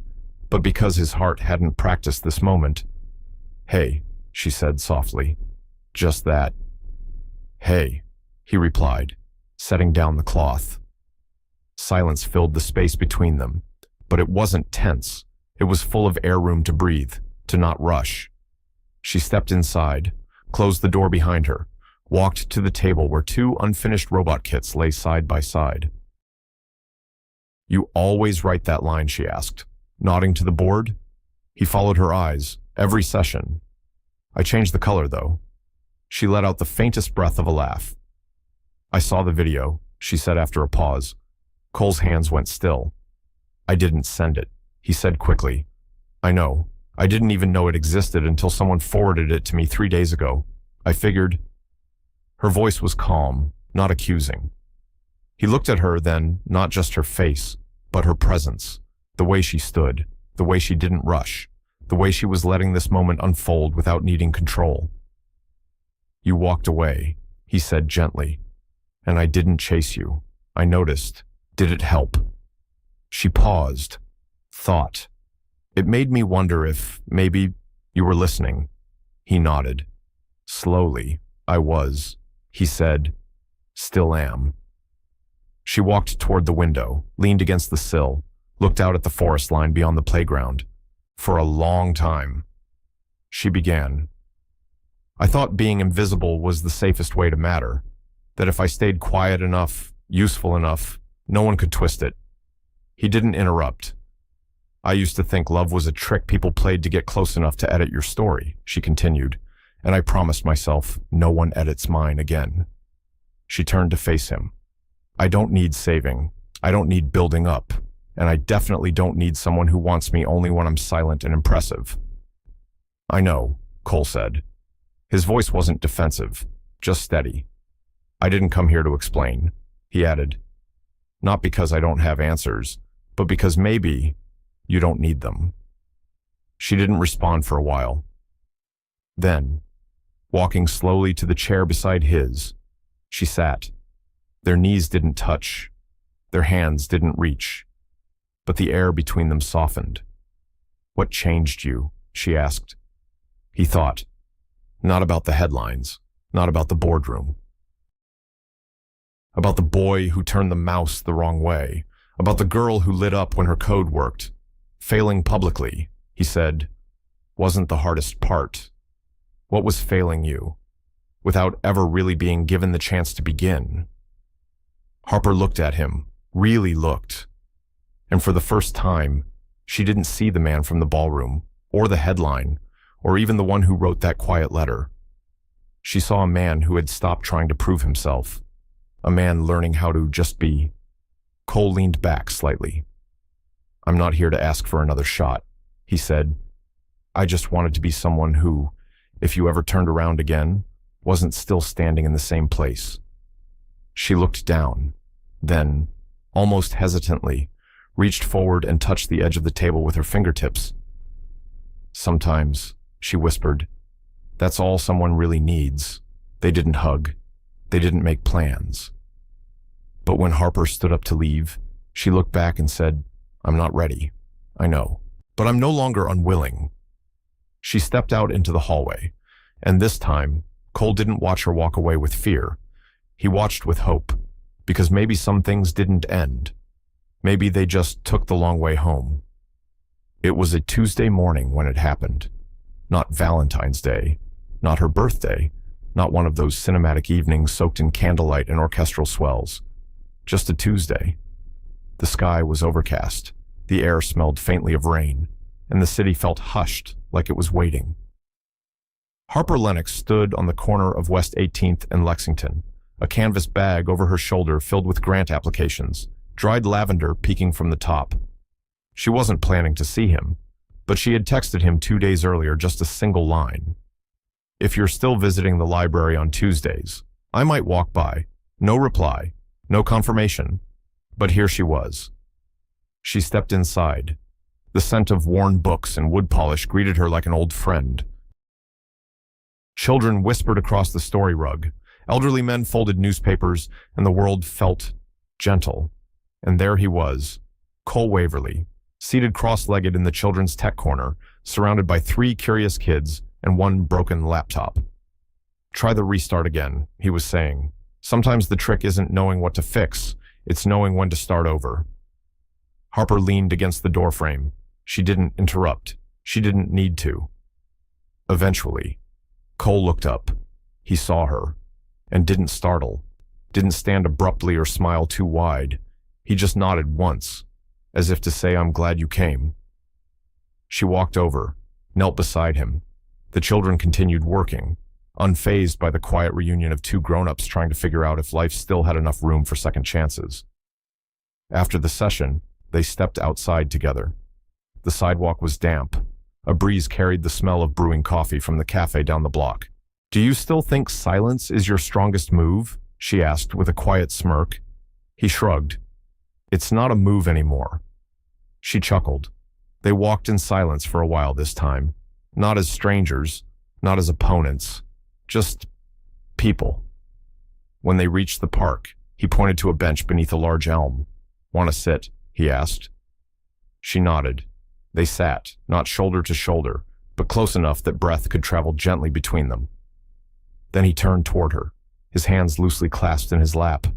but because his heart hadn't practiced this moment. "Hey," she said softly. "Just that." "Hey," he replied, setting down the cloth. Silence filled the space between them, but it wasn't tense. It was full of air room to breathe, to not rush. She stepped inside, closed the door behind her, walked to the table where two unfinished robot kits lay side by side. "You always write that line?" she asked, nodding to the board. He followed her eyes, every session. "I changed the color, though." She let out the faintest breath of a laugh. "I saw the video," she said after a pause. Cole's hands went still. "I didn't send it," he said quickly. "I know. I didn't even know it existed until someone forwarded it to me 3 days ago. I figured." Her voice was calm, not accusing. He looked at her then, not just her face, but her presence, the way she stood, the way she didn't rush, the way she was letting this moment unfold without needing control. "You walked away," he said gently, "and I didn't chase you. I noticed. Did it help?" She paused, thought. "It made me wonder if, maybe, you were listening." He nodded. "Slowly, I was," he said. "Still am." She walked toward the window, leaned against the sill, looked out at the forest line beyond the playground. For a long time. She began. "I thought being invisible was the safest way to matter, that if I stayed quiet enough, useful enough, no one could twist it." He didn't interrupt. "I used to think love was a trick people played to get close enough to edit your story," she continued, "and I promised myself no one edits mine again." She turned to face him. "I don't need saving. I don't need building up. And I definitely don't need someone who wants me only when I'm silent and impressive." "I know," Cole said. His voice wasn't defensive, just steady. "I didn't come here to explain," he added. "Not because I don't have answers, but because maybe you don't need them." She didn't respond for a while. Then, walking slowly to the chair beside his, she sat. Their knees didn't touch. Their hands didn't reach. But the air between them softened. "What changed you?" she asked. He thought. Not about the headlines, not about the boardroom. About the boy who turned the mouse the wrong way, about the girl who lit up when her code worked. Failing publicly, he said, wasn't the hardest part. What was failing you, without ever really being given the chance to begin? Harper looked at him, really looked. And for the first time, she didn't see the man from the ballroom, or the headline, or even the one who wrote that quiet letter. She saw a man who had stopped trying to prove himself, a man learning how to just be. Cole leaned back slightly. "I'm not here to ask for another shot," he said. "I just wanted to be someone who, if you ever turned around again, wasn't still standing in the same place." She looked down, then, almost hesitantly, reached forward and touched the edge of the table with her fingertips. "Sometimes," she whispered, "that's all someone really needs." They didn't hug. They didn't make plans. But when Harper stood up to leave, she looked back and said, "I'm not ready. I know. But I'm no longer unwilling." She stepped out into the hallway, and this time, Cole didn't watch her walk away with fear. He watched with hope, because maybe some things didn't end. Maybe they just took the long way home. It was a Tuesday morning when it happened. Not Valentine's Day, not her birthday, not one of those cinematic evenings soaked in candlelight and orchestral swells. Just a Tuesday. The sky was overcast, the air smelled faintly of rain, and the city felt hushed like it was waiting. Harper Lennox stood on the corner of West 18th and Lexington, a canvas bag over her shoulder filled with grant applications, dried lavender peeking from the top. She wasn't planning to see him, but she had texted him 2 days earlier just a single line. "If you're still visiting the library on Tuesdays, I might walk by." No reply, no confirmation, but here she was. She stepped inside. The scent of worn books and wood polish greeted her like an old friend. Children whispered across the story rug. Elderly men folded newspapers, and the world felt gentle. And there he was, Cole Waverly, seated cross-legged in the children's tech corner, surrounded by 3 curious kids and 1 broken laptop. "Try the restart again," he was saying. "Sometimes the trick isn't knowing what to fix, it's knowing when to start over." Harper leaned against the doorframe. She didn't interrupt. She didn't need to. Eventually, Cole looked up. He saw her, and didn't startle, didn't stand abruptly or smile too wide. He just nodded once, as if to say, "I'm glad you came." She walked over, knelt beside him. The children continued working, unfazed by the quiet reunion of 2 grown-ups trying to figure out if life still had enough room for second chances. After the session, they stepped outside together. The sidewalk was damp. A breeze carried the smell of brewing coffee from the cafe down the block. "Do you still think silence is your strongest move?" she asked with a quiet smirk. He shrugged. "It's not a move anymore." She chuckled. They walked in silence for a while this time, not as strangers, not as opponents, just people. When they reached the park, he pointed to a bench beneath a large elm. "Want to sit?" he asked. She nodded. They sat, not shoulder to shoulder, but close enough that breath could travel gently between them. Then he turned toward her, his hands loosely clasped in his lap.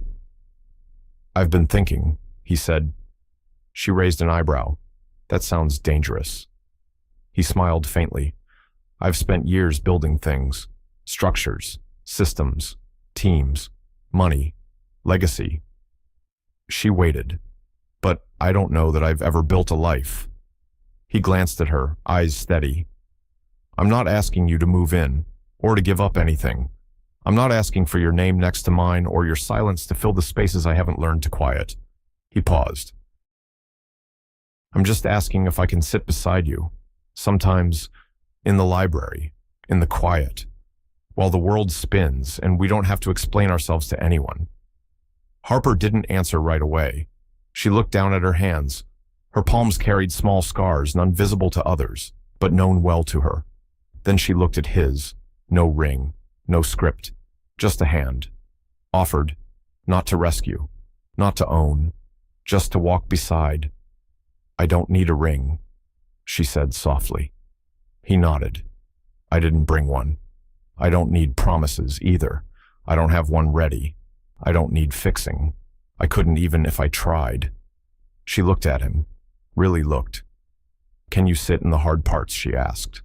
"I've been thinking," he said. She raised an eyebrow. "That sounds dangerous." He smiled faintly. "I've spent years building things, structures, systems, teams, money, legacy." She waited. "But I don't know that I've ever built a life." He glanced at her, eyes steady. "I'm not asking you to move in, or to give up anything. I'm not asking for your name next to mine or your silence to fill the spaces I haven't learned to quiet." He paused. "I'm just asking if I can sit beside you, sometimes in the library, in the quiet, while the world spins and we don't have to explain ourselves to anyone." Harper didn't answer right away. She looked down at her hands. Her palms carried small scars, none visible to others, but known well to her. Then she looked at his. No ring, no script, just a hand. Offered, not to rescue, not to own, just to walk beside. "I don't need a ring," she said softly. He nodded. "I didn't bring one. I don't need promises either. I don't have one ready. I don't need fixing. I couldn't even if I tried." She looked at him, really looked. "Can you sit in the hard parts?" she asked.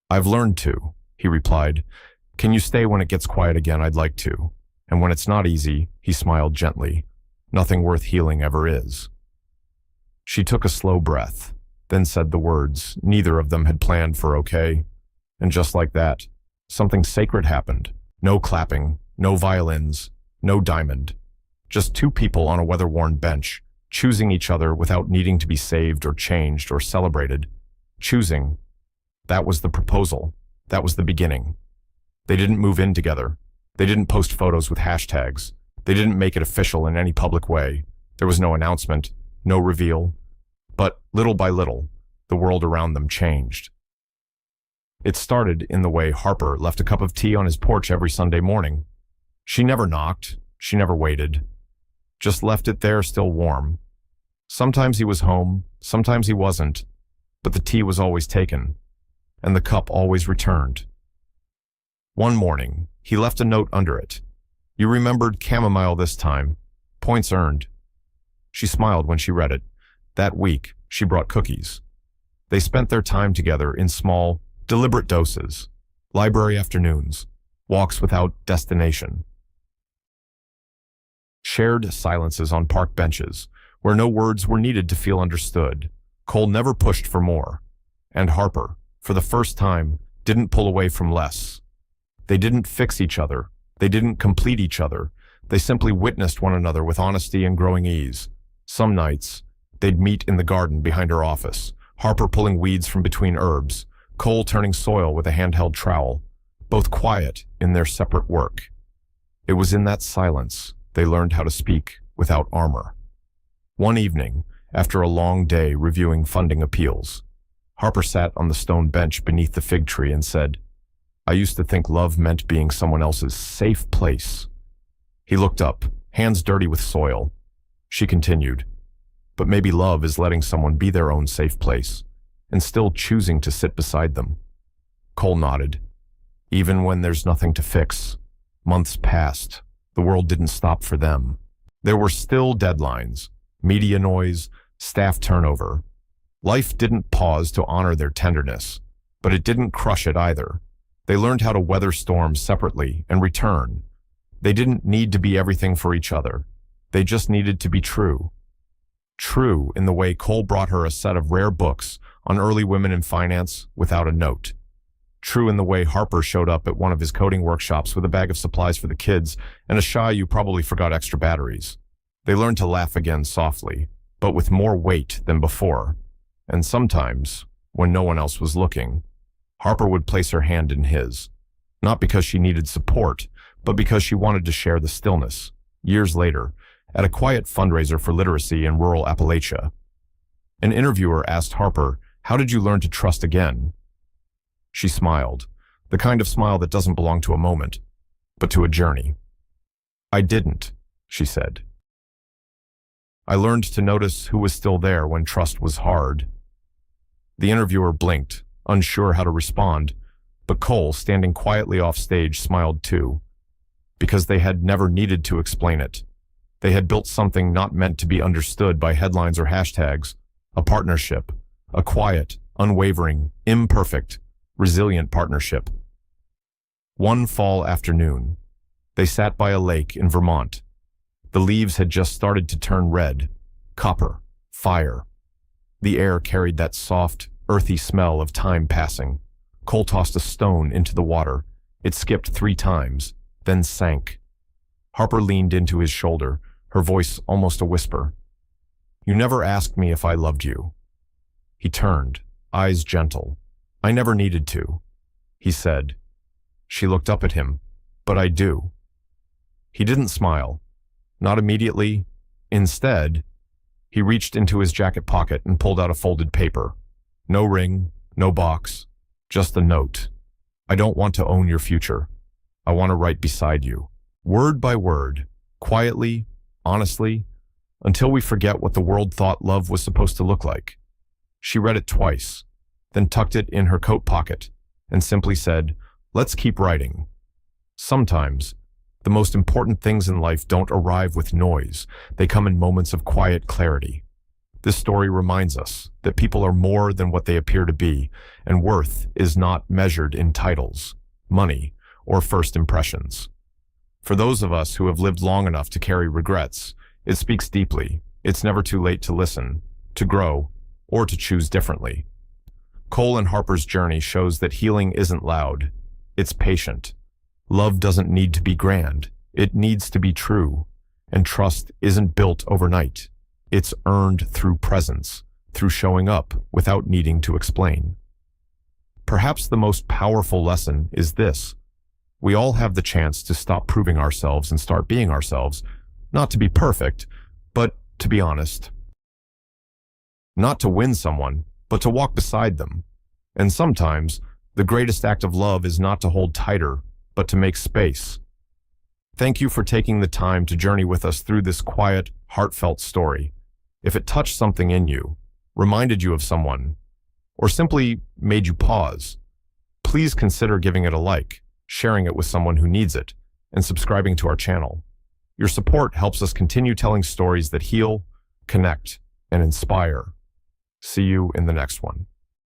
I've learned to, he replied. Can you stay when it gets quiet again? I'd like to. And when it's not easy, he smiled gently. Nothing worth healing ever is. She took a slow breath, then said the words neither of them had planned for okay. And just like that, something sacred happened. No clapping, no violins, no diamond. Just two people on a weather-worn bench, choosing each other without needing to be saved or changed or celebrated. Choosing. That was the proposal. That was the beginning. They didn't move in together. They didn't post photos with hashtags. They didn't make it official in any public way. There was no announcement, no reveal. But little by little, the world around them changed. It started in the way Harper left a cup of tea on his porch every Sunday morning. She never knocked. She never waited. Just left it there still warm. Sometimes he was home, sometimes he wasn't, but the tea was always taken, and the cup always returned. One morning, he left a note under it. You remembered chamomile this time. Points earned. She smiled when she read it. That week, she brought cookies. They spent their time together in small, deliberate doses. Library afternoons, walks without destination. Shared silences on park benches, where no words were needed to feel understood. Cole never pushed for more. And Harper, for the first time, didn't pull away from less. They didn't fix each other. They didn't complete each other. They simply witnessed one another with honesty and growing ease. Some nights, they'd meet in the garden behind her office, Harper pulling weeds from between herbs, Cole turning soil with a handheld trowel, both quiet in their separate work. It was in that silence they learned how to speak without armor. One evening, after a long day reviewing funding appeals, Harper sat on the stone bench beneath the fig tree and said, I used to think love meant being someone else's safe place. He looked up, hands dirty with soil. She continued, but maybe love is letting someone be their own safe place and still choosing to sit beside them. Cole nodded. Even when there's nothing to fix. Months passed. The world didn't stop for them. There were still deadlines, media noise, staff turnover. Life didn't pause to honor their tenderness, but it didn't crush it either. They learned how to weather storms separately and return. They didn't need to be everything for each other. They just needed to be true. True in the way Cole brought her a set of rare books on early women in finance without a note. True in the way Harper showed up at one of his coding workshops with a bag of supplies for the kids and a shy you probably forgot extra batteries. They learned to laugh again softly, but with more weight than before. And sometimes, when no one else was looking, Harper would place her hand in his, not because she needed support, but because she wanted to share the stillness. Years later, at a quiet fundraiser for literacy in rural Appalachia, an interviewer asked Harper, how did you learn to trust again? She smiled, the kind of smile that doesn't belong to a moment, but to a journey. I didn't, she said. I learned to notice who was still there when trust was hard. The interviewer blinked, unsure how to respond, but Cole, standing quietly off stage, smiled too, because they had never needed to explain it. They had built something not meant to be understood by headlines or hashtags, a partnership, a quiet, unwavering, imperfect, resilient partnership. One fall afternoon, they sat by a lake in Vermont. The leaves had just started to turn red, copper, fire. The air carried that soft, earthy smell of time passing. Cole tossed a stone into the water. It skipped 3 times, then sank. Harper leaned into his shoulder, her voice almost a whisper. You never asked me if I loved you. He turned, eyes gentle. I never needed to, he said. She looked up at him. But I do. He didn't smile. Not immediately. Instead, he reached into his jacket pocket and pulled out a folded paper. No ring, no box, just a note. I don't want to own your future. I want to write beside you, word by word, quietly, honestly, until we forget what the world thought love was supposed to look like. She read it twice, then tucked it in her coat pocket and simply said, let's keep writing. Sometimes, the most important things in life don't arrive with noise. They come in moments of quiet clarity. This story reminds us that people are more than what they appear to be, and worth is not measured in titles, money, or first impressions. For those of us who have lived long enough to carry regrets, it speaks deeply. It's never too late to listen, to grow, or to choose differently. Cole and Harper's journey shows that healing isn't loud, it's patient. Love doesn't need to be grand, it needs to be true. And trust isn't built overnight. It's earned through presence, through showing up without needing to explain. Perhaps the most powerful lesson is this. We all have the chance to stop proving ourselves and start being ourselves, not to be perfect, but to be honest. Not to win someone, but to walk beside them. And sometimes, the greatest act of love is not to hold tighter, but to make space. Thank you for taking the time to journey with us through this quiet, heartfelt story. If it touched something in you, reminded you of someone, or simply made you pause, please consider giving it a like, sharing it with someone who needs it, and subscribing to our channel. Your support helps us continue telling stories that heal, connect, and inspire. See you in the next one.